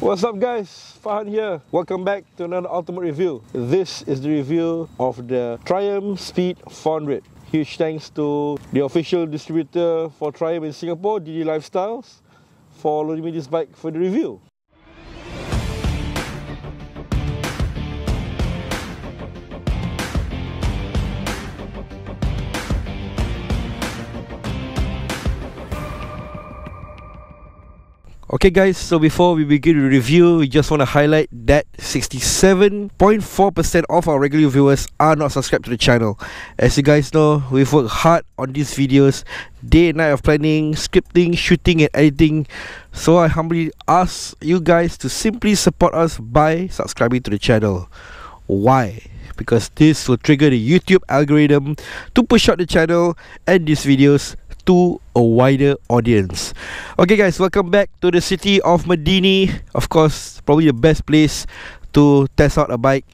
What's up guys, Farhan here. Welcome back to another ultimate review. This is the review of the Triumph Speed 400. Huge thanks to the official distributor for Triumph in Singapore, DD Lifestyles, for loaning me this bike for the review. Okay guys, so before we begin the review, we just want to highlight that 67.4% of our regular viewers are not subscribed to the channel. As you guys know, we've worked hard on these videos, day and night of planning, scripting, shooting and editing. So I humbly ask you guys to simply support us by subscribing to the channel. Why? Because this will trigger the YouTube algorithm to push out the channel and these videos to a wider audience. Okay guys, welcome back to the city of Medini. Of course, probably the best place to test out a bike.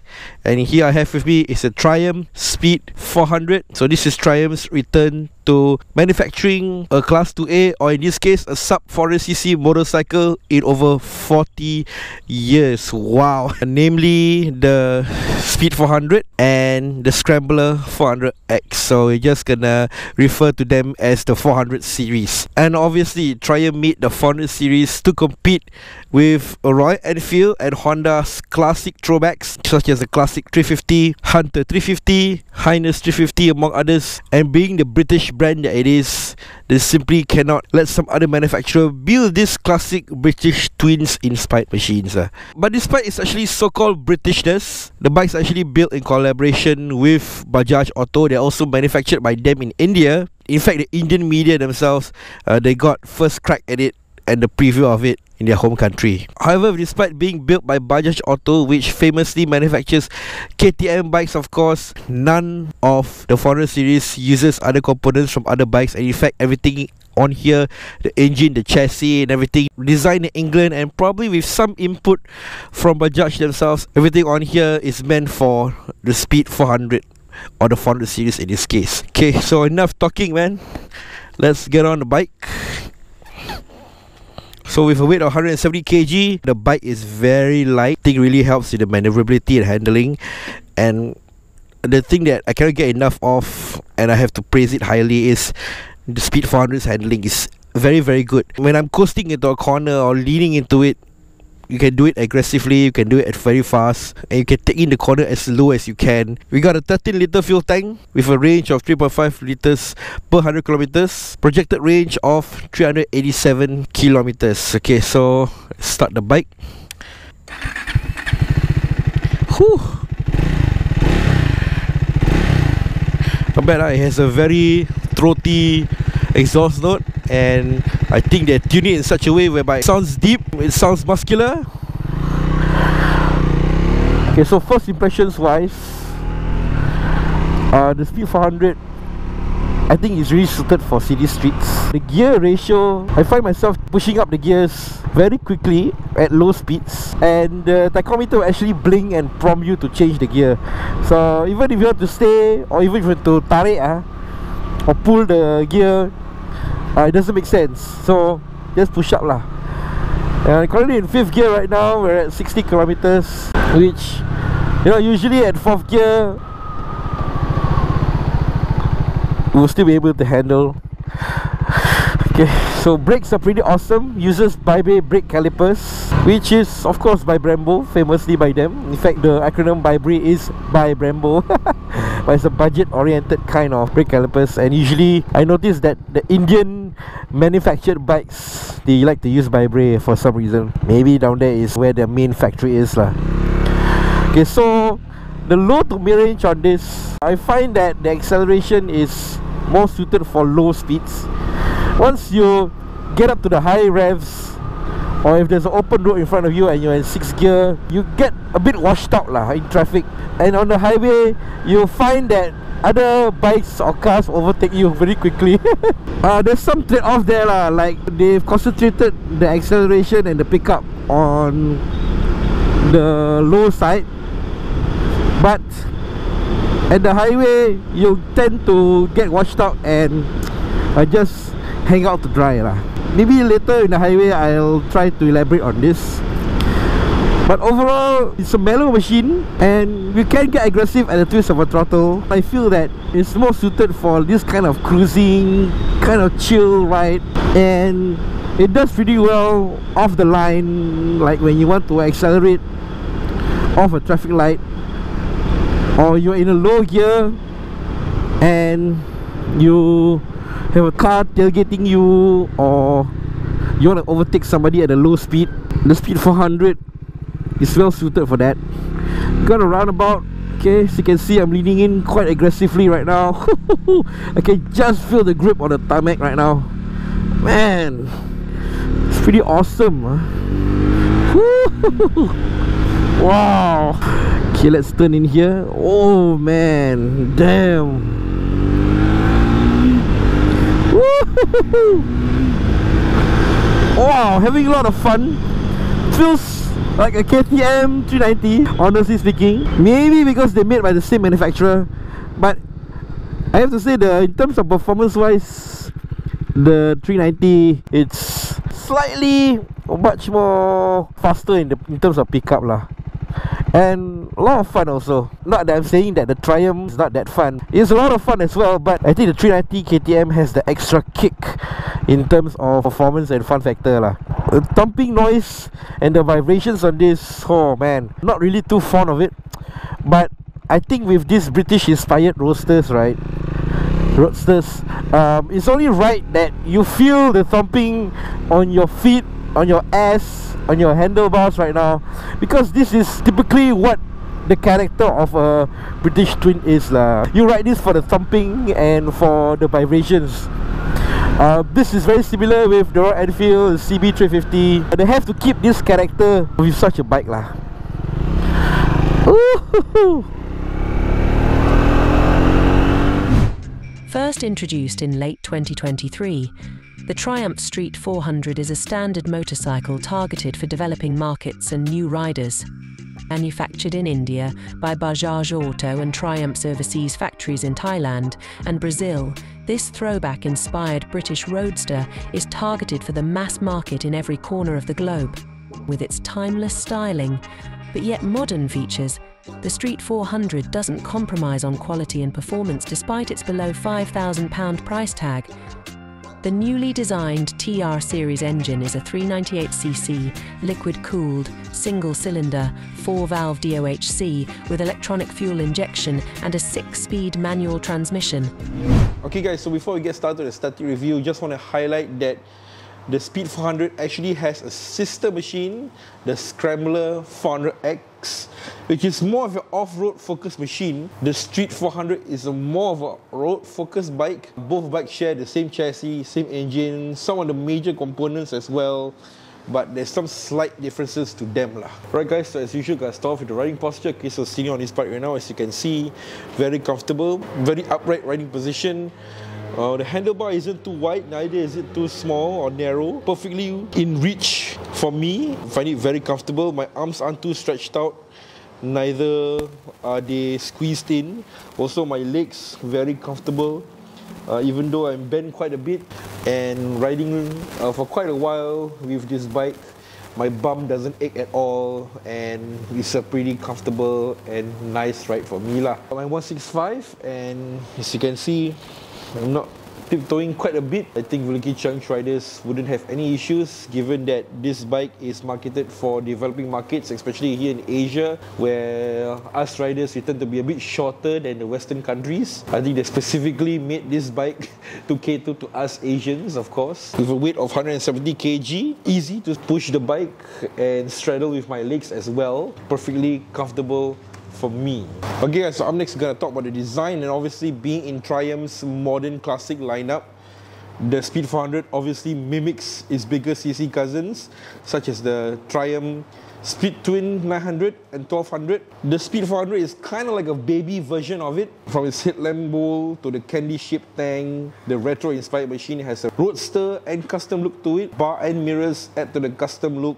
And here I have with me is a Triumph Speed 400. So this is Triumph's return to manufacturing a Class 2A, or in this case a sub 400cc motorcycle in over 40 years. Wow. Namely the Speed 400 and the Scrambler 400X. So we're just gonna refer to them as the 400 series. And obviously Triumph made the 400 series to compete with Royal Enfield and Honda's classic throwbacks such as the classic 350, Hunter 350, Highness 350 among others. And being the British brand that it is, they simply cannot let some other manufacturer build these classic British twins inspired machines. But despite its actually so-called Britishness, the bike's actually built in collaboration with Bajaj Auto. They're also manufactured by them in India. In fact, the Indian media themselves, they got first crack at it and the preview of it in their home country. However, despite being built by Bajaj Auto, which famously manufactures KTM bikes, of course, none of the 400 series uses other components from other bikes. And in fact, everything on here, the engine, the chassis and everything, designed in England and probably with some input from Bajaj themselves. Everything on here is meant for the Speed 400 or the 400 series in this case. Okay, so enough talking, man. Let's get on the bike. So with a weight of 170 kg, the bike is very light. I think really helps with the maneuverability and handling. And the thing that I cannot get enough of, and I have to praise it highly, is the Speed 400's handling is very, very good. When I'm coasting into a corner or leaning into it, you can do it aggressively, you can do it very fast, and you can take in the corner as low as you can. We got a 13-litre fuel tank with a range of 3.5 litres per 100 kilometers, projected range of 387 kilometers. Okay, so let's start the bike. Whew. Not bad, it has a very throaty exhaust note, and I think they tune it in such a way whereby it sounds deep, it sounds muscular. Okay, so first impressions wise, the Speed 400 I think is really suited for city streets. The gear ratio, I find myself pushing up the gears very quickly at low speeds, and the tachometer will actually blink and prompt you to change the gear. So even if you have to stay, or even if you have to tarik or pull the gear, it doesn't make sense. So just push up lah. And currently in 5th gear right now, we're at 60 kilometers, which, you know, usually at 4th gear we'll still be able to handle. Okay, so brakes are pretty awesome. Uses Bi-Bay brake calipers, which is of course by Brembo, famously by them. In fact, the acronym Bi-Brake is by Brembo. But it's a budget oriented kind of brake calipers. And usually I noticed that the Indian manufactured bikes, they like to use Bi-Brake for some reason. Maybe down there is where their main factory is lah. Okay, so the low to mid range on this, I find that the acceleration is more suited for low speeds. Once you get up to the high revs, or if there's an open road in front of you and you're in 6th gear, you get a bit washed out lah in traffic. And on the highway, you'll find that other bikes or cars overtake you very quickly. There's some trade-off there lah, like they've concentrated the acceleration and the pickup on the low side, but at the highway you tend to get washed out and just hang out to dry lah. Maybe later in the highway I'll try to elaborate on this. But overall, it's a mellow machine and we can get aggressive at the twist of a throttle. I feel that it's more suited for this kind of cruising, kind of chill ride, and it does pretty well off the line, like when you want to accelerate off a traffic light, or you're in a low gear and you have a car tailgating you, or you want to overtake somebody at a low speed. The Speed 400 is well suited for that. Got a roundabout. Okay, so you can see I'm leaning in quite aggressively right now. I can just feel the grip on the tarmac right now. Man, it's pretty awesome, huh? Wow. Okay, let's turn in here. Oh man, damn. Wow, having a lot of fun. Feels like a KTM 390, honestly speaking. Maybe because they made by the same manufacturer, but I have to say that in terms of performance wise, the 390, it's slightly much more faster in terms of pickup lah. And a lot of fun also. Not that I'm saying that the Triumph is not that fun. It's a lot of fun as well, but I think the 390 KTM has the extra kick in terms of performance and fun factor lah. The thumping noise and the vibrations on this, oh man, not really too fond of it. But I think with these British inspired roadsters, it's only right that you feel the thumping on your feet, on your ass, on your handlebars right now, because this is typically what the character of a British twin is lah. You ride this for the thumping and for the vibrations. This is very similar with the Royal Enfield CB350. They have to keep this character with such a bike lah. First introduced in late 2023, the Triumph Street 400 is a standard motorcycle targeted for developing markets and new riders. Manufactured in India by Bajaj Auto and Triumph's overseas factories in Thailand and Brazil, this throwback-inspired British roadster is targeted for the mass market in every corner of the globe. With its timeless styling, but yet modern features, the Street 400 doesn't compromise on quality and performance despite its below £5,000 price tag. The newly designed TR series engine is a 398cc, liquid-cooled, single-cylinder, 4-valve DOHC with electronic fuel injection and a 6-speed manual transmission. Okay guys, so before we get started with the static review, just want to highlight that the Speed 400 actually has a sister machine, the Scrambler 400X, which is more of an off-road focused machine. The Street 400 is more of a road focused bike. Both bikes share the same chassis, same engine, some of the major components as well, but there's some slight differences to them lah. Right guys, so as usual, guys, start off with the riding posture. Okay, so sitting on this bike right now, as you can see, very comfortable, very upright riding position. The handlebar isn't too wide, neither is it too small or narrow. Perfectly in reach for me. I find it very comfortable. My arms aren't too stretched out, neither are they squeezed in. Also my legs very comfortable, even though I'm bent quite a bit. And riding for quite a while with this bike, my bum doesn't ache at all, and it's a pretty comfortable and nice ride for me lah. I'm 165, and as you can see, I'm not tiptoeing quite a bit. I think Vulcan Challenge riders wouldn't have any issues, given that this bike is marketed for developing markets, especially here in Asia, where us riders, we tend to be a bit shorter than the Western countries. I think they specifically made this bike to cater to us Asians, of course. With a weight of 170 kg, easy to push the bike and straddle with my legs as well. Perfectly comfortable for me. Okay guys, so up next we're gonna talk about the design, and obviously being in Triumph's modern classic lineup, the Speed 400 obviously mimics its bigger CC cousins, such as the Triumph Speed Twin 900 and 1200. The Speed 400 is kind of like a baby version of it. From its headlamp bowl to the candy-shaped tank, the retro-inspired machine has a roadster and custom look to it. Bar and mirrors add to the custom look.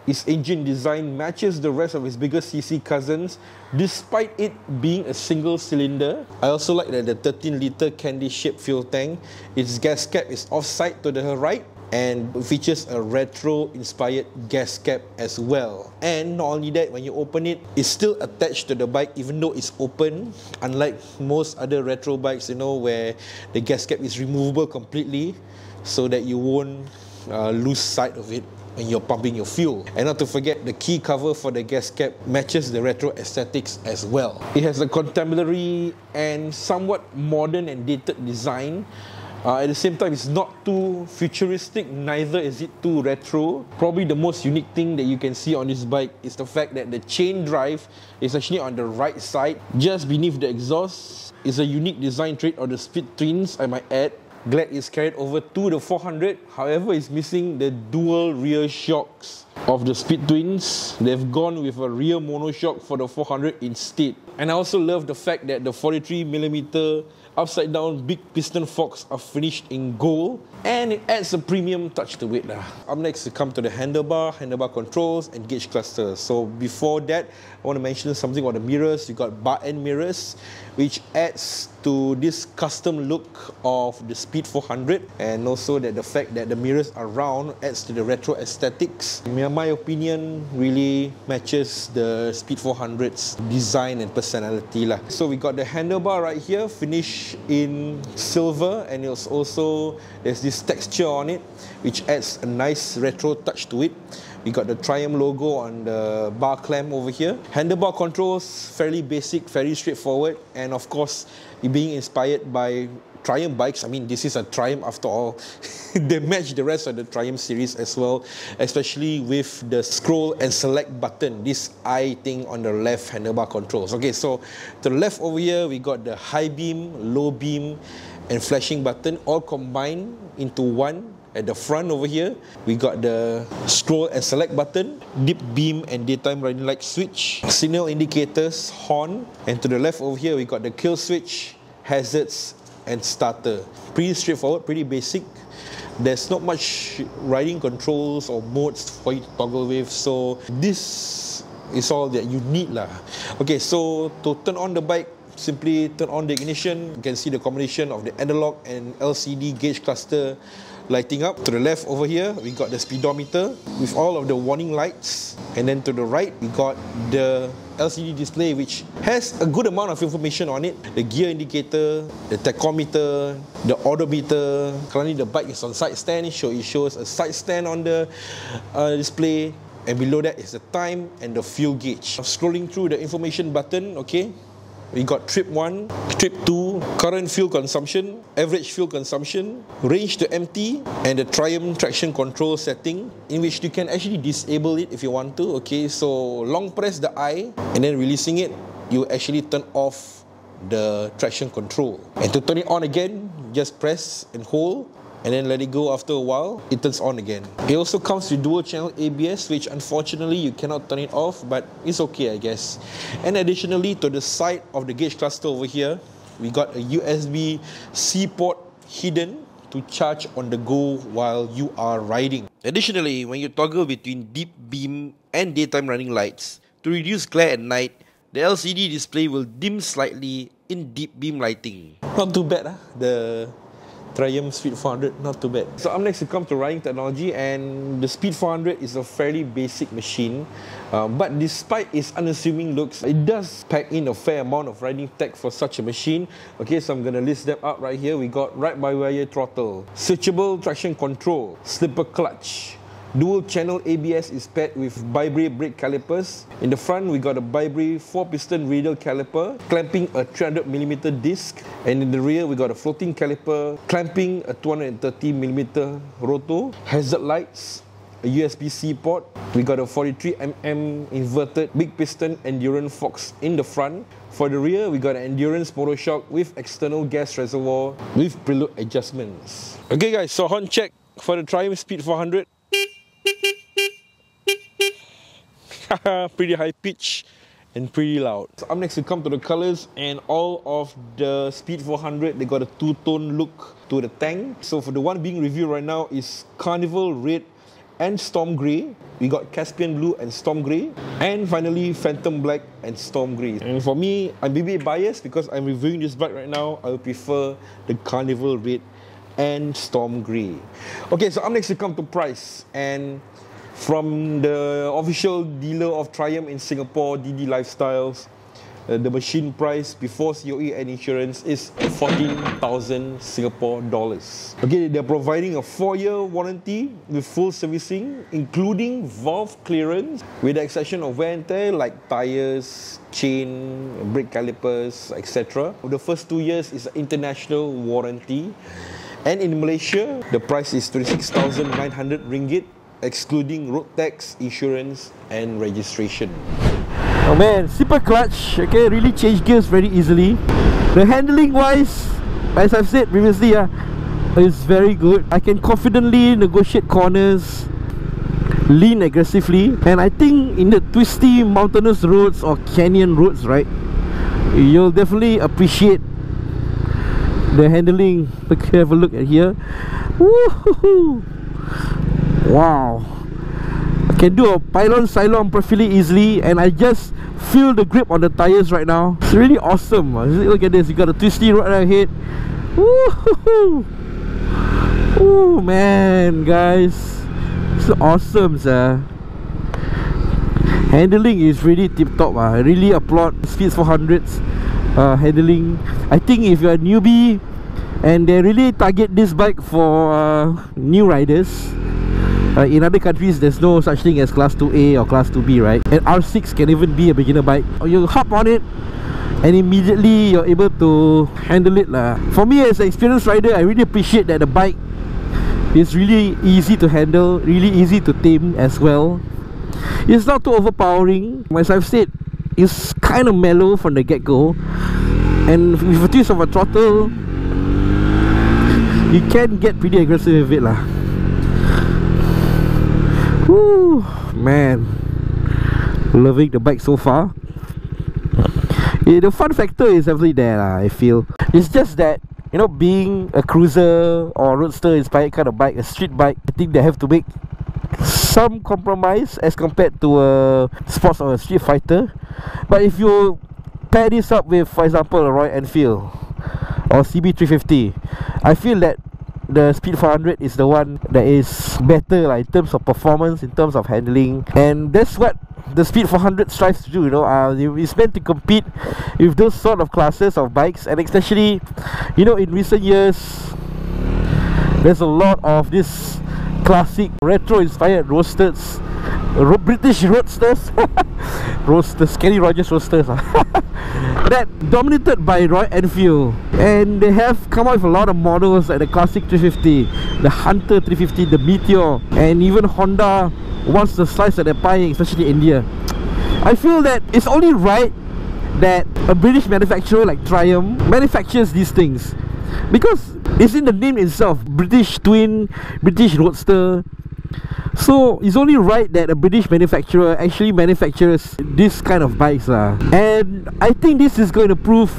Its engine design matches the rest of its bigger CC cousins, despite it being a single cylinder. I also like that the 13-litre candy-shaped fuel tank, its gas cap is offside to the right. and features a retro-inspired gas cap as well. And not only that, when you open it, it's still attached to the bike even though it's open, unlike most other retro bikes, you know, where the gas cap is removable completely so that you won't lose sight of it when you're pumping your fuel. And not to forget, the key cover for the gas cap matches the retro aesthetics as well. It has a contemporary and somewhat modern and dated design. At the same time, it's not too futuristic, neither is it too retro. Probably the most unique thing that you can see on this bike is the fact that the chain drive is actually on the right side, just beneath the exhaust. It's a unique design trait of the Speed Twins, I might add. Glad it's carried over to the 400, however it's missing the dual rear shocks of the Speed Twins. They've gone with a rear monoshock for the 400 instead. And I also love the fact that the 43mm upside down big piston forks are finished in gold, and it adds a premium touch to it. Up next, we come to the handlebar controls and gauge cluster. So before that, I want to mention something about the mirrors. You got bar end mirrors, which adds to this custom look of the Speed 400, and also that the fact that the mirrors are round adds to the retro aesthetics. In my opinion, really matches the Speed 400's design and personality. So we got the handlebar right here, finished in silver, and it's also, there's this texture on it, which adds a nice retro touch to it. We got the Triumph logo on the bar clamp over here. Handlebar controls, fairly basic, very straightforward, and of course, being inspired by Triumph bikes. I mean, this is a Triumph after all. They match the rest of the Triumph series as well, especially with the scroll and select button, this eye thing on the left handlebar controls. Okay, so to the left over here, we got the high beam, low beam, and flashing button all combined into one. At the front over here, we got the scroll and select button, dip beam and daytime running light switch, signal indicators, horn, and to the left over here, we got the kill switch, hazards, and starter. Pretty straightforward, pretty basic. There's not much riding controls or modes for you to toggle with, so this is all that you need lah. Okay, so to turn on the bike, simply turn on the ignition. You can see the combination of the analog and LCD gauge cluster lighting up. To the left over here, we got the speedometer with all of the warning lights, and then to the right, we got the LCD display which has a good amount of information on it. The gear indicator, the tachometer, the odometer. Currently the bike is on side stand, so it shows a side stand on the display, and below that is the time and the fuel gauge. Scrolling through the information button, okay, we got trip 1, trip 2, current fuel consumption, average fuel consumption, range to empty, and the Triumph traction control setting, in which you can actually disable it if you want to. Okay, so long press the I and then releasing it, you actually turn off the traction control. And to turn it on again, just press and hold, and then let it go. After a while, it turns on again. It also comes with dual channel ABS, which unfortunately you cannot turn it off, but it's okay, I guess. And additionally, to the side of the gauge cluster over here, we got a USB-C port hidden to charge on the go while you are riding. Additionally, when you toggle between deep beam and daytime running lights, to reduce glare at night, the LCD display will dim slightly in deep beam lighting. Not too bad, the Triumph Speed 400, not too bad. So up next we come to riding technology, and the Speed 400 is a fairly basic machine, but despite its unassuming looks, it does pack in a fair amount of riding tech for such a machine. Okay, so I'm going to list them out right here. We got ride-by-wire throttle, switchable traction control, slipper clutch, dual channel ABS is paired with bi-brake brake calipers. In the front, we got a bi-brake 4-piston radial caliper clamping a 300mm disc, and in the rear, we got a floating caliper clamping a 230mm roto, hazard lights, a USB-C port. We got a 43mm inverted big piston endurance forks in the front. For the rear, we got an endurance monoshock with external gas reservoir with preload adjustments. Okay guys, so horn check for the Triumph Speed 400. Pretty high pitch and pretty loud. So up next we come to the colors, and all of the Speed 400, they got a two-tone look to the tank. So for the one being reviewed right now is Carnival Red and Storm Grey. We got Caspian Blue and Storm Grey, and finally Phantom Black and Storm Grey. And for me, I'm a bit biased because I'm reviewing this bike right now. I would prefer the Carnival Red and Storm Grey. Okay, so up next we come to price, and from the official dealer of Triumph in Singapore, DD Lifestyles, the machine price before COE and insurance is 14,000 Singapore dollars. Okay, they're providing a 4-year warranty with full servicing, including valve clearance, with the exception of wear and tear like tires, chain, brake calipers, etc. The first 2 years is an international warranty, and in Malaysia, the price is 26,900 ringgit, excluding road tax, insurance, and registration. Oh man, super clutch, okay, really change gears very easily. The handling wise, as I've said previously, is very good. I can confidently negotiate corners, lean aggressively, and I think in the twisty mountainous roads or canyon roads, right, you'll definitely appreciate the handling. Okay, have a look at here. Woohoo! Wow, I can do a pylon silo perfectly easily, and I just feel the grip on the tires right now. It's really awesome. Look at this, you got a twisty road ahead. Woohoo! Oh man, guys, it's awesome, sir. Handling is really tip top. I really applaud Speed 400's handling. I think if you're a newbie and they really target this bike for new riders, in other countries there's no such thing as class 2A or class 2B, right? And R6 can even be a beginner bike. You hop on it and immediately you're able to handle it lah. For me as an experienced rider, I really appreciate that the bike is really easy to handle, really easy to tame as well. It's not too overpowering. As I've said, it's kind of mellow from the get-go, and with a twist of a throttle, you can get pretty aggressive with it lah. Woo, man, loving the bike so far. The fun factor is definitely there lah, I feel. It's just that, you know, being a cruiser or roadster inspired kind of bike, a street bike, I think they have to make some compromise as compared to a sports or a street fighter. But if you pair this up with, for example, a Royal Enfield or CB350, I feel that the Speed 400 is the one that is better like, in terms of performance, in terms of handling. And that's what the Speed 400 strives to do, you know. It's meant to compete with those sort of classes of bikes. And especially, you know, in recent years, there's a lot of this classic retro inspired roadsters, British roadsters roadsters, Kenny Rogers roadsters that dominated by Royal Enfield. And they have come out with a lot of models like the Classic 350, the Hunter 350, the Meteor, and even Honda wants to slice at the pie, especially India. I feel that it's only right that a British manufacturer like Triumph manufactures these things, because it's in the name itself, British twin, British roadster. So it's only right that a British manufacturer actually manufactures this kind of bikes lah. And I think this is going to prove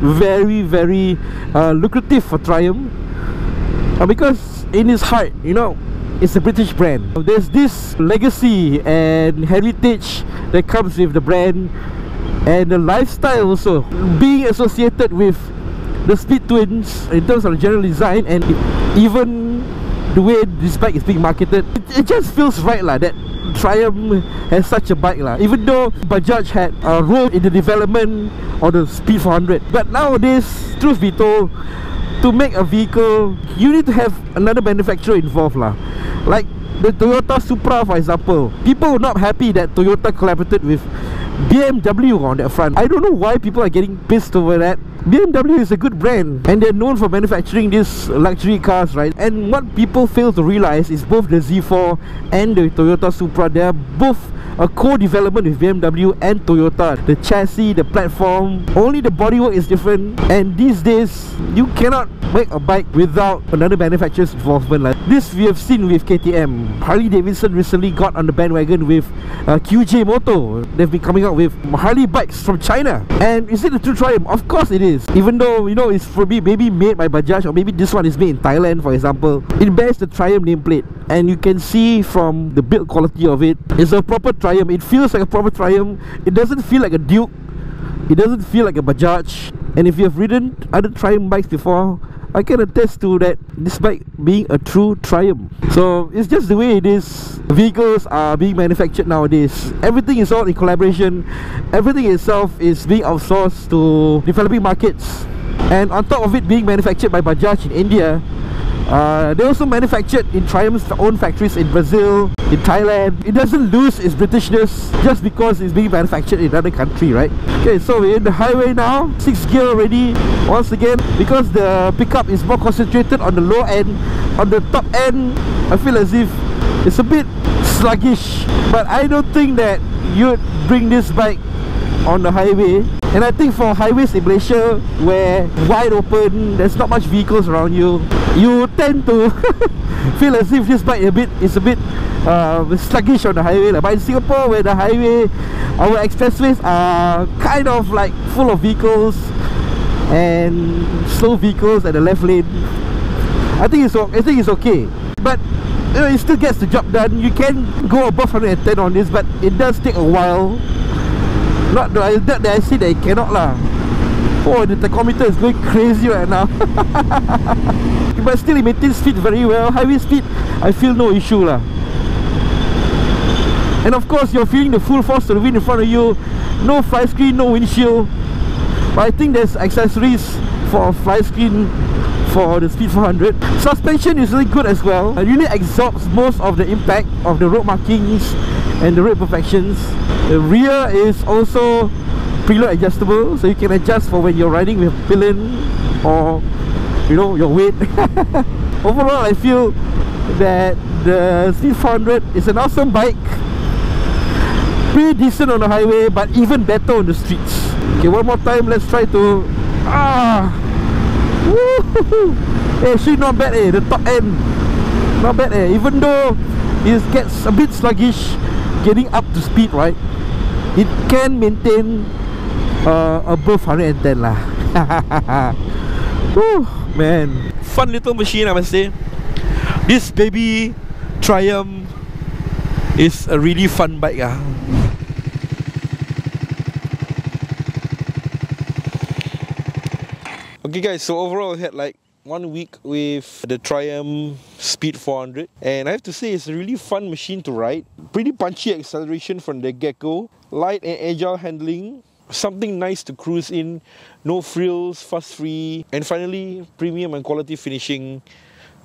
very, very lucrative for Triumph, because in its heart, you know, it's a British brand. There's this legacy and heritage that comes with the brand, and the lifestyle also being associated with the Speed Twins in terms of the general design and even the way this bike is being marketed. It just feels right lah that Triumph has such a bike lah, even though Bajaj had a role in the development of the Speed 400. But nowadays, truth be told, to make a vehicle, you need to have another manufacturer involved lah. Like the Toyota Supra, for example. People were not happy that Toyota collaborated with BMW on that front. I don't know why people are getting pissed over that. BMW is a good brand and they're known for manufacturing these luxury cars, right? And what people fail to realize is both the Z4 and the Toyota Supra, they are both a co-development with BMW and Toyota. The chassis, the platform, only the bodywork is different. And these days, you cannot make a bike without another manufacturer's involvement. Like this we have seen with KTM. Harley Davidson recently got on the bandwagon with QJ Moto. They've been coming out with Harley bikes from China. And is it a true Triumph? Of course it is. Even though, you know, it's probably maybe made by Bajaj, or maybe this one is made in Thailand, for example. It bears the Triumph nameplate, and you can see from the build quality of it, it's a proper Triumph. It feels like a proper Triumph. It doesn't feel like a Duke. It doesn't feel like a Bajaj. And if you have ridden other Triumph bikes before, I can attest to that this bike being a true triumph. So it's just the way it is. Vehicles are being manufactured nowadays. Everything is all in collaboration. Everything itself is being outsourced to developing markets. And on top of it being manufactured by Bajaj in India, they also manufactured in Triumph's own factories in Brazil, in Thailand. It doesn't lose its Britishness just because it's being manufactured in another country, right? Okay, so we're in the highway now, 6th gear already. Once again, because the pickup is more concentrated on the low end, on the top end, I feel as if it's a bit sluggish. But I don't think that you'd bring this bike on the highway. And I think for highways in Malaysia, where wide open, there's not much vehicles around you, you tend to feel as if this bike is a bit sluggish on the highway. But in Singapore, where the highway, our expressways are kind of like full of vehicles and slow vehicles at the left lane, I think it's okay. But you know, it still gets the job done. You can go above 110 on this, but it does take a while. Not that I say that it cannot lah. Oh, the tachometer is going crazy right now. But still it maintains speed very well. Highway speed, I feel no issue lah. And of course you're feeling the full force of the wind in front of you. No fly screen, no windshield. But I think there's accessories for a fly screen for the Speed 400. Suspension is really good as well. It really absorbs most of the impact of the road markings and the road imperfections. The rear is also preload adjustable, so you can adjust for when you're riding with pillion or, you know, your weight. Overall, I feel that the Speed 400 is an awesome bike. Pretty decent on the highway, but even better on the streets. Okay, one more time, let's try to... Hey, actually not bad the top end. Not bad even though it gets a bit sluggish getting up to speed, right? It can maintain above 110 lah. Woo, man. Fun little machine, I must say. This baby Triumph is a really fun bike. Okay guys, so overall I had like 1 week with the Triumph Speed 400, and I have to say it's a really fun machine to ride. Pretty punchy acceleration from the get-go, light and agile handling, something nice to cruise in, no frills, fuss free, and finally premium and quality finishing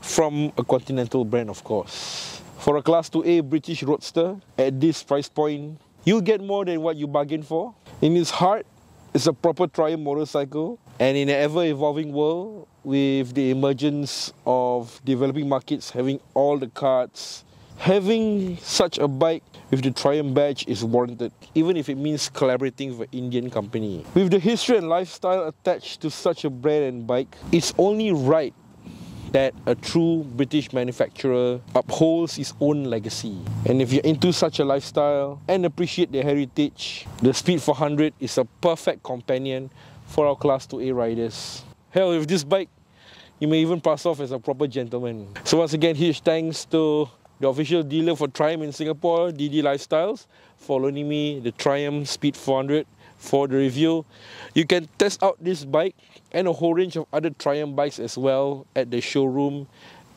from a Continental brand, of course. For a Class 2A British roadster at this price point, you'll get more than what you bargained for. In its heart, it's a proper Triumph motorcycle, and in an ever-evolving world, with the emergence of developing markets having all the cards, having such a bike with the Triumph badge is warranted, even if it means collaborating with an Indian company. With the history and lifestyle attached to such a brand and bike, it's only right that a true British manufacturer upholds its own legacy. And if you're into such a lifestyle and appreciate their heritage, the Speed 400 is a perfect companion for our Class 2A riders. Hell, with this bike, you may even pass off as a proper gentleman. So once again, huge thanks to the official dealer for Triumph in Singapore, DD Lifestyles, for loaning me the Triumph Speed 400 for the review. You can test out this bike and a whole range of other Triumph bikes as well at the showroom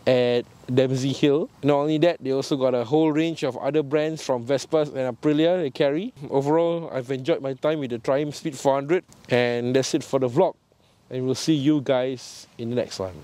at Dempsey Hill. Not only that, they also got a whole range of other brands from Vespa and Aprilia they carry. Overall, I've enjoyed my time with the Triumph Speed 400, and that's it for the vlog. And we'll see you guys in the next one.